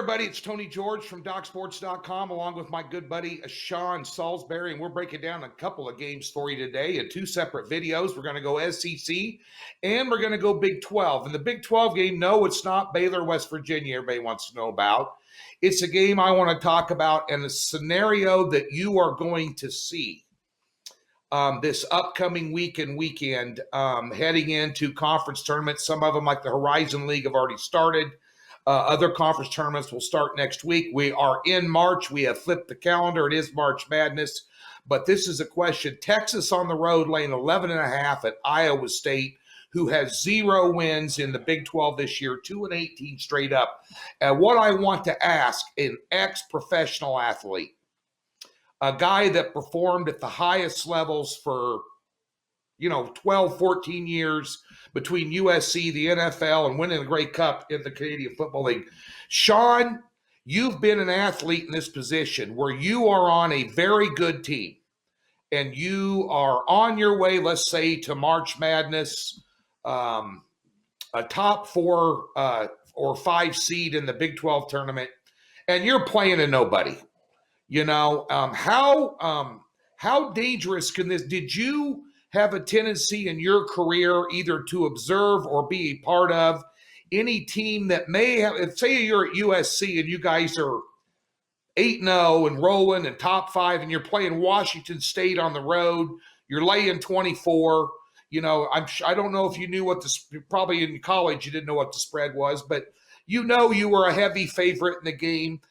everybody. It's Tony George from DocSports.com, along with my good buddy Sean Salisbury, and we're breaking down a couple of games for you today in two separate videos. We're going to go SEC, and we're going to go Big 12. And the Big 12 game, no, it's not Baylor, West Virginia, everybody wants to know about. It's a game I want to talk about and a scenario that you are going to see this upcoming week and weekend heading into conference tournaments. Some of them, like the Horizon League, have already started. Other conference tournaments will start next week. We are in March. We have flipped the calendar. It is March Madness. But this is a question. Texas on the road laying 11.5 at Iowa State, who has 0 wins in the Big 12 this year, 2-18 straight up. And what I want to ask an ex-professional athlete, a guy that performed at the highest levels for 12, 14 years between USC, the NFL, and winning the Grey Cup in the Canadian Football League. Sean, you've been an athlete in this position where you are on a very good team and you are on your way, let's say, to March Madness, a top 4 or 5 seed in the Big 12 tournament, and you're playing a nobody. How dangerous can this? Did you have a tendency in your career either to observe or be a part of any team that may have, say you're at USC and you guys are 8-0 and rolling and top 5 and you're playing Washington State on the road, you're laying 24, I don't know if you knew probably in college you didn't know what the spread was, but you were a heavy favorite in the game.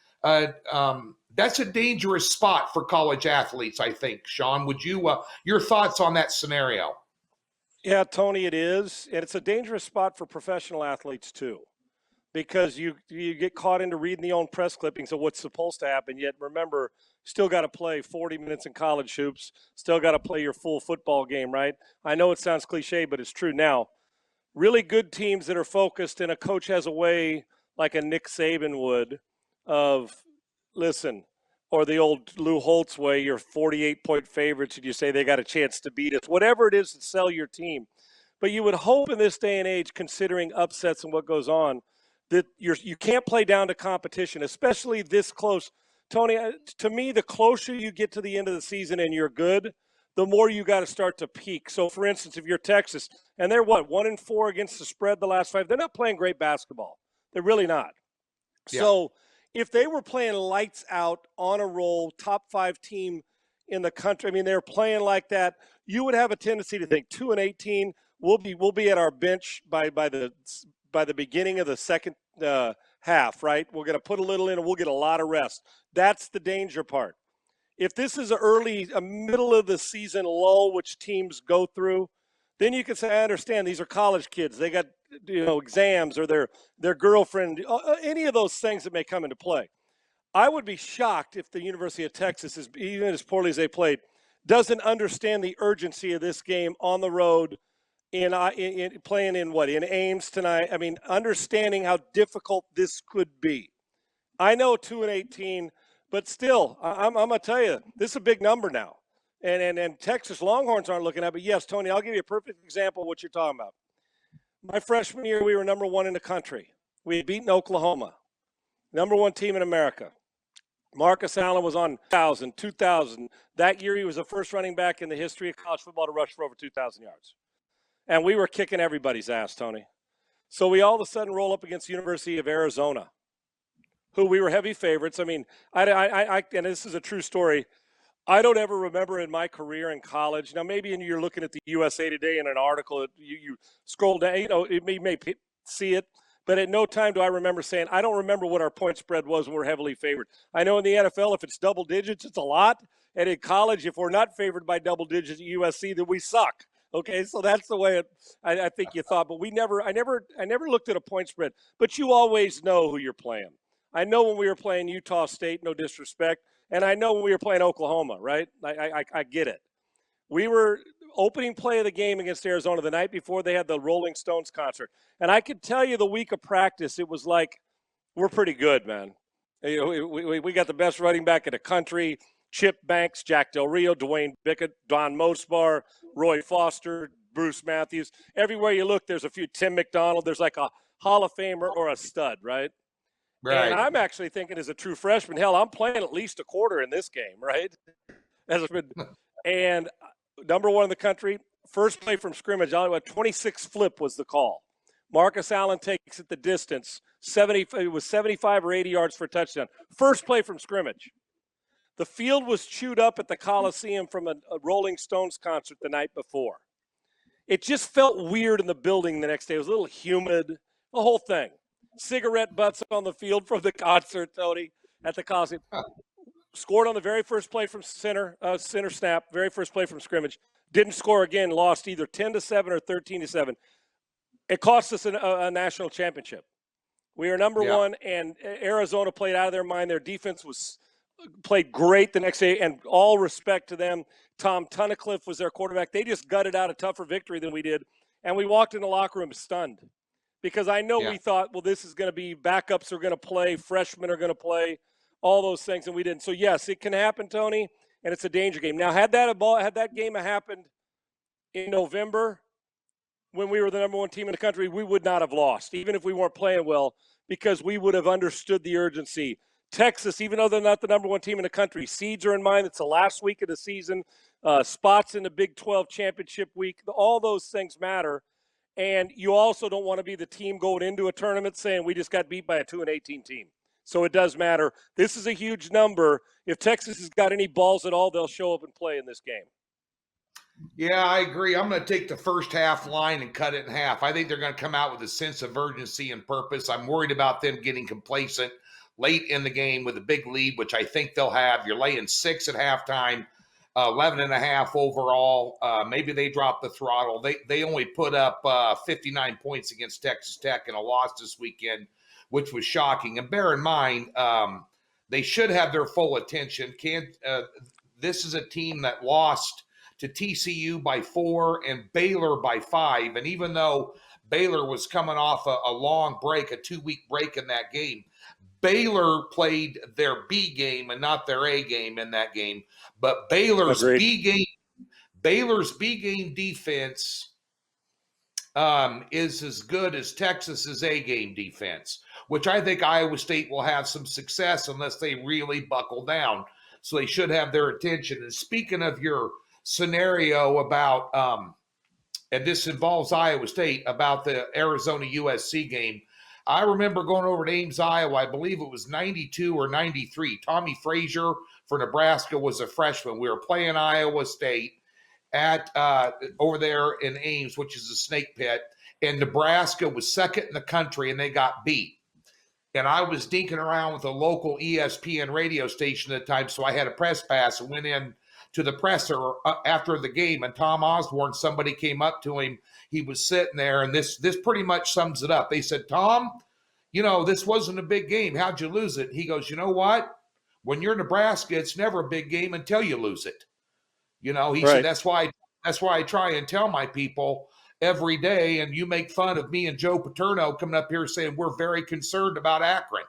That's a dangerous spot for college athletes, I think. Sean, would you, your thoughts on that scenario? Yeah, Tony, it is. And it's a dangerous spot for professional athletes too, because you get caught into reading the own press clippings of what's supposed to happen. Yet remember, still got to play 40 minutes in college hoops, still got to play your full football game, right? I know it sounds cliche, but it's true. Now, really good teams that are focused and a coach has a way like a Nick Saban would of, listen, or the old Lou Holtz way, you're 48-point favorites and you say they got a chance to beat us, whatever it is to sell your team. But you would hope in this day and age, considering upsets and what goes on, that you can't play down to competition, especially this close. Tony, to me, the closer you get to the end of the season and you're good, the more you got to start to peak. So, for instance, if you're Texas, and they're 1-4 against the spread the last 5, they're not playing great basketball. They're really not. Yeah. So if they were playing lights out on a roll, top 5 team in the country, they're playing like that, you would have a tendency to think 2-18, we'll be at our bench by the beginning of the second half, right? We're going to put a little in and we'll get a lot of rest. That's the danger part. If this is a middle of the season lull, which teams go through, then you can say, I understand these are college kids. They got exams or their girlfriend, any of those things that may come into play. I would be shocked if the University of Texas, even as poorly as they played, doesn't understand the urgency of this game on the road in playing in Ames tonight. Understanding how difficult this could be. I know 2-18, but still, I'm going to tell you, this is a big number now. And Texas Longhorns aren't looking at it. But, yes, Tony, I'll give you a perfect example of what you're talking about. My freshman year, we were number 1 in the country. We had beaten Oklahoma, number 1 team in America. Marcus Allen was on 2000. That year, he was the first running back in the history of college football to rush for over 2,000 yards. And we were kicking everybody's ass, Tony. So we all of a sudden roll up against the University of Arizona, who we were heavy favorites. And this is a true story. I don't ever remember in my career in college. Now, maybe you're looking at the USA Today in an article, you scroll down, you may see it, but at no time do I remember saying, I don't remember what our point spread was when we're heavily favored. I know in the NFL, if it's double digits, it's a lot. And in college, if we're not favored by double digits at USC, then we suck. Okay, so that's the way I think you thought. But I never looked at a point spread. But you always know who you're playing. I know when we were playing Utah State, no disrespect. And I know when we were playing Oklahoma, right? I get it. We were opening play of the game against Arizona the night before they had the Rolling Stones concert. And I could tell you the week of practice, it was like, we're pretty good, man. We got the best running back in the country. Chip Banks, Jack Del Rio, Dwayne Bickett, Don Mosbar, Roy Foster, Bruce Matthews. Everywhere you look, there's a few. Tim McDonald. There's like a Hall of Famer or a stud, right? And Right. I'm actually thinking as a true freshman, hell, I'm playing at least a quarter in this game, right? And number one in the country, first play from scrimmage, a 26 flip was the call. Marcus Allen takes it the distance. It was 75 or 80 yards for a touchdown. First play from scrimmage. The field was chewed up at the Coliseum from a Rolling Stones concert the night before. It just felt weird in the building the next day. It was a little humid, the whole thing. Cigarette butts on the field from the concert, Tony, at the Coliseum. Scored on the very first play from center snap, very first play from scrimmage. Didn't score again, lost either 10-7 or 13-7. It cost us a national championship. We are number one, and Arizona played out of their mind. Their defense played great the next day, and all respect to them. Tom Tunnicliffe was their quarterback. They just gutted out a tougher victory than we did, and we walked in the locker room stunned because I know we thought, well, this is going to be backups are going to play, freshmen are going to play, all those things, and we didn't. So, yes, it can happen, Tony, and it's a danger game. Now, had that game happened in November when we were the number one team in the country, we would not have lost, even if we weren't playing well, because we would have understood the urgency. Texas, even though they're not the number one team in the country, seeds are in mind. It's the last week of the season. Spots in the Big 12 championship week. All those things matter. And you also don't want to be the team going into a tournament saying we just got beat by a 2-18 team. So it does matter. This is a huge number. If Texas has got any balls at all, they'll show up and play in this game. Yeah, I agree. I'm going to take the first half line and cut it in half. I think they're going to come out with a sense of urgency and purpose. I'm worried about them getting complacent late in the game with a big lead, which I think they'll have. You're laying 6 at halftime, 11.5 overall. Maybe they drop the throttle. They only put up 59 points against Texas Tech in a loss this weekend, which was shocking. And bear in mind, they should have their full attention. This is a team that lost to TCU by 4 and Baylor by 5. And even though Baylor was coming off a long break, a 2-week break in that game, Baylor played their B game and not their A game in that game. But Baylor's B game defense is as good as Texas's A game defense, which I think Iowa State will have some success unless they really buckle down. So they should have their attention. And speaking of your scenario about, and this involves Iowa State, about the Arizona USC game, I remember going over to Ames, Iowa. I believe it was 92 or 93. Tommy Frazier for Nebraska was a freshman. We were playing Iowa State at over there in Ames, which is a snake pit, and Nebraska was second in the country, and they got beat. And I was dinking around with a local ESPN radio station at the time, so I had a press pass and went in to the presser after the game, and Tom Osborne, somebody came up to him. He was sitting there, and this pretty much sums it up. They said, Tom, this wasn't a big game. How'd you lose it? He goes, you know what? When you're Nebraska, it's never a big game until you lose it. He said, that's why I try and tell my people every day, and you make fun of me and Joe Paterno coming up here saying we're very concerned about Akron.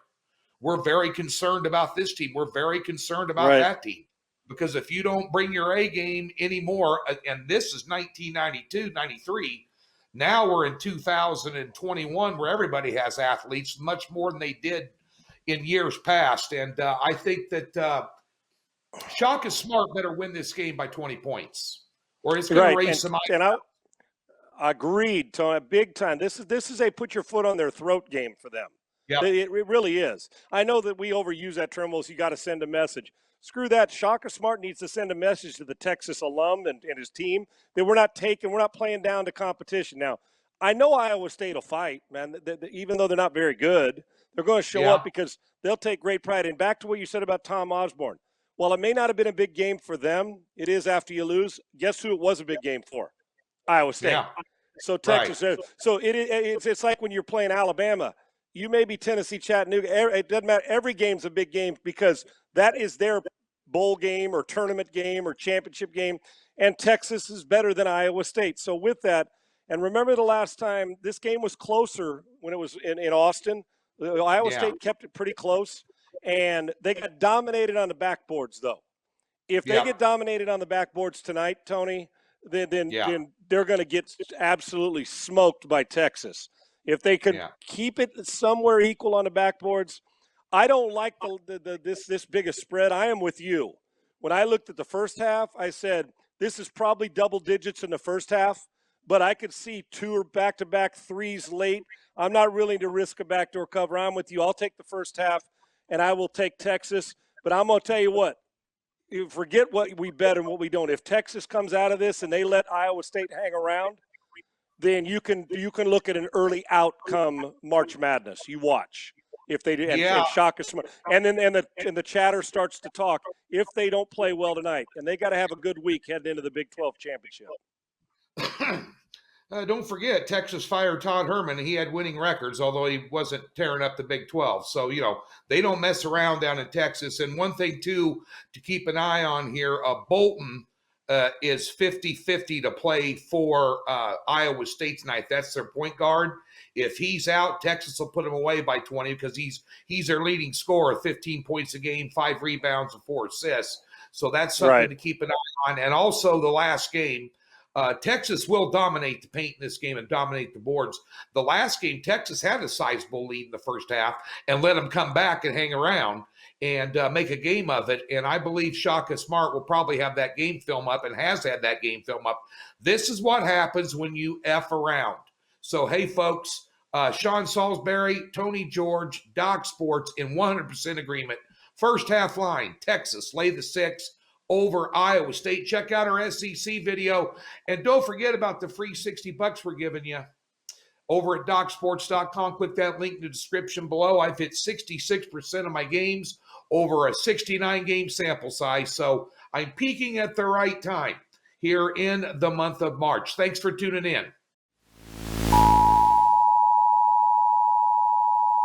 We're very concerned about this team. We're very concerned about that team. Because if you don't bring your A game anymore, and this is 1992, 93, now we're in 2021 where everybody has athletes much more than they did in years past. And I think that Shaka Smart better win this game by 20 points or it's going to raise some eyes. And I agreed, Tony, big time. This is a put your foot on their throat game for them. Yep. It really is. I know that we overuse that term, you got to send a message. Screw that. Shaka Smart needs to send a message to the Texas alum and his team that we're not playing down to competition. Now, I know Iowa State will fight, man. Even though they're not very good, they're going to show up because they'll take great pride. And back to what you said about Tom Osborne. While it may not have been a big game for them, it is after you lose. Guess who it was a big game for? Iowa State. Yeah. So Texas. Right. So it's like when you're playing Alabama. You may be Tennessee, Chattanooga. It doesn't matter. Every game's a big game because that is their bowl game or tournament game or championship game, and Texas is better than Iowa State. So with that, and remember the last time this game was closer when it was in Austin. Iowa State kept it pretty close, and they got dominated on the backboards, though. If they get dominated on the backboards tonight, Tony, then they're going to get absolutely smoked by Texas. If they could keep it somewhere equal on the backboards, I don't like this big a spread. I am with you. When I looked at the first half, I said this is probably double digits in the first half, but I could see 2 or back-to-back threes late. I'm not willing to risk a backdoor cover. I'm with you. I'll take the first half, and I will take Texas. But I'm going to tell you what, you forget what we bet and what we don't. If Texas comes out of this and they let Iowa State hang around, then you can look at an early outcome March Madness. You watch if they do, and shock us, and then the chatter starts to talk if they don't play well tonight, and they got to have a good week heading into the Big 12 championship. Don't forget, Texas fired Todd Herman. He had winning records, although he wasn't tearing up the Big 12. So, they don't mess around down in Texas. And one thing, too, to keep an eye on here, Bolton is 50-50 to play for Iowa State tonight. That's their point guard. If he's out, Texas will put him away by 20 because he's their leading scorer, 15 points a game, 5 rebounds, and 4 assists. So that's something to keep an eye on. And also the last game, Texas will dominate the paint in this game and dominate the boards. The last game, Texas had a sizable lead in the first half and let them come back and hang around and make a game of it. And I believe Shaka Smart will probably have that game film up and has had that game film up. This is what happens when you F around. So, hey, folks, Sean Salisbury, Tony George, Doc Sports in 100% agreement. First half line, Texas, lay the 6 over Iowa State. Check out our SEC video. And don't forget about the free $60 we're giving you over at DocSports.com. Click that link in the description below. I've hit 66% of my games over a 69-game sample size. So I'm peaking at the right time here in the month of March. Thanks for tuning in.